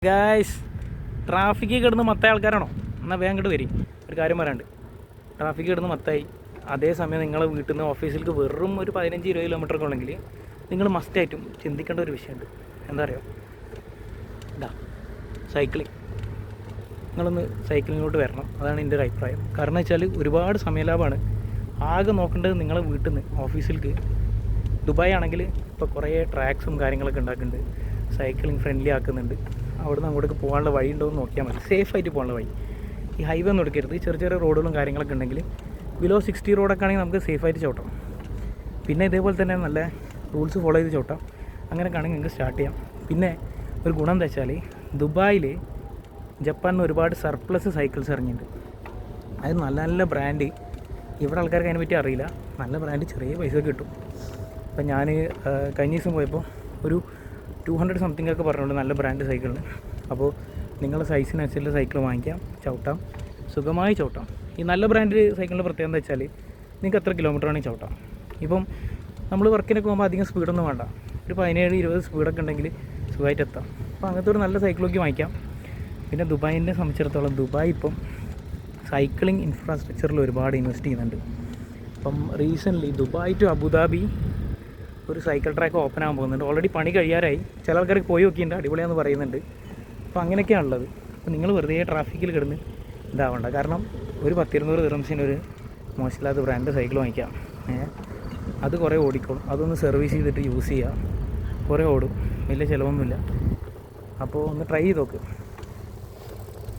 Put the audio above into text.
Guys, ട്രാഫിക്കിൽ കിടന്ന് മത്തായ ആൾക്കാരാണോ? എന്നാൽ വേഗം ഇങ്ങോട്ട് വരും. ഒരു കാര്യം പറയാണ്ട്, ട്രാഫിക്കിൽ കിടന്ന് മത്തായി അതേസമയം നിങ്ങളെ വീട്ടിൽ നിന്ന് ഓഫീസിലേക്ക് വെറും ഒരു 15-20 കിലോമീറ്ററൊക്കെ ഉണ്ടെങ്കിൽ നിങ്ങൾ മസ്റ്റായിട്ടും ചിന്തിക്കേണ്ട ഒരു വിഷയമുണ്ട്. എന്താ പറയുക, ഇതാ സൈക്ലിങ്. നിങ്ങളൊന്ന് സൈക്ലിങ്ങിലോട്ട് വരണം. അതാണ് എൻ്റെ ഒരു അഭിപ്രായം. കാരണം വെച്ചാൽ ഒരുപാട് സമയലാഭമാണ്. ആകെ നോക്കേണ്ടത് നിങ്ങളെ വീട്ടിൽ നിന്ന് ഓഫീസിലേക്ക്. ദുബായ് ആണെങ്കിൽ ഇപ്പോൾ കുറേ ട്രാക്സും കാര്യങ്ങളൊക്കെ ഉണ്ടാക്കുന്നുണ്ട്, സൈക്ലിംഗ് ഫ്രണ്ട്ലി ആക്കുന്നുണ്ട്. അവിടുന്ന് അങ്ങോട്ടേക്ക് പോകാനുള്ള വഴി ഉണ്ടോ എന്ന് നോക്കിയാൽ മതി. സേഫായിട്ട് പോകാനുള്ള വഴി. ഈ ഹൈവേ ഒന്നും എടുക്കരുത്. ചെറിയ ചെറിയ റോഡുകളും കാര്യങ്ങളൊക്കെ ഉണ്ടെങ്കിൽ ബിലോ 60 റോഡൊക്കെ ആണെങ്കിൽ നമുക്ക് സേഫായിട്ട് ചവിട്ടാം. പിന്നെ ഇതേപോലെ തന്നെ നല്ല റൂൾസ് ഫോളോ ചെയ്ത് ചവിട്ടാം. അങ്ങനെയൊക്കെ ആണെങ്കിൽ നിങ്ങൾക്ക് സ്റ്റാർട്ട് ചെയ്യാം. പിന്നെ ഒരു ഗുണം എന്താ വെച്ചാൽ ദുബായിൽ ജപ്പാനിൽ ഒരുപാട് സർപ്ലസ് സൈക്കിൾസ് ഇറങ്ങിയിട്ടുണ്ട്. അത് നല്ല നല്ല ബ്രാൻഡ്. ഇവിടെ ആൾക്കാർക്ക് അതിനെപ്പറ്റി അറിയില്ല. നല്ല ബ്രാൻഡ് ചെറിയ പൈസ കിട്ടും. അപ്പം ഞാൻ കഴിഞ്ഞ ദിവസം പോയപ്പോൾ ഒരു 200 സംതിങ് ഒക്കെ പറഞ്ഞുകൊണ്ട് നല്ല ബ്രാൻഡ് സൈക്കിളിന്. അപ്പോൾ നിങ്ങളുടെ സൈസിനനുസരിച്ചുള്ള സൈക്കിൾ വാങ്ങിക്കാം, ചവിട്ടാം, സുഖമായി ചവിട്ടാം. ഈ നല്ല ബ്രാൻഡ് സൈക്കിളിൻ്റെ പ്രത്യേകത എന്താ വെച്ചാൽ നിങ്ങൾക്ക് എത്ര കിലോമീറ്റർ ആണെങ്കിൽ ചവിട്ടാം. ഇപ്പം നമ്മൾ വർക്കിനൊക്കെ പോകുമ്പോൾ അധികം സ്പീഡൊന്നും വേണ്ട. ഒരു 17-20 സ്പീഡൊക്കെ ഉണ്ടെങ്കിൽ സുഖമായിട്ട് എത്താം. അപ്പോൾ അങ്ങനത്തെ ഒരു നല്ല സൈക്കിളൊക്കെ വാങ്ങിക്കാം. പിന്നെ ദുബായിനെ സംബന്ധിച്ചിടത്തോളം ദുബായ് ഇപ്പം സൈക്ലിംഗ് ഇൻഫ്രാസ്ട്രക്ചറിൽ ഒരുപാട് ഇൻവെസ്റ്റ് ചെയ്യുന്നുണ്ട്. അപ്പം റീസെൻ്റ്ലി ദുബായ് ടു അബുദാബി ഒരു സൈക്കിൾ ട്രാക്ക് ഓപ്പൺ ആകാൻ പോകുന്നുണ്ട്. ഓൾറെഡി പണി കഴിയാറായി. ചില ആൾക്കാർക്ക് പോയി നോക്കിയിട്ടുണ്ട്, അടിപൊളിയാണെന്ന് പറയുന്നുണ്ട്. അപ്പോൾ അങ്ങനെയൊക്കെയാണുള്ളത്. അപ്പോൾ നിങ്ങൾ വെറുതെ ട്രാഫിക്കിൽ കിടന്ന് ഇതാവണ്ട. കാരണം ഒരു 10-20 ദിർഹംസിന് ഒരു മോശമില്ലാത്ത ബ്രാൻഡ് സൈക്കിൾ വാങ്ങിക്കാം. അത് കുറേ ഓടിക്കോളും. അതൊന്ന് സർവീസ് ചെയ്തിട്ട് യൂസ് ചെയ്യുക. കുറേ ഓടും, വലിയ ചിലവൊന്നുമില്ല. അപ്പോൾ ഒന്ന് ട്രൈ ചെയ്ത് നോക്ക്.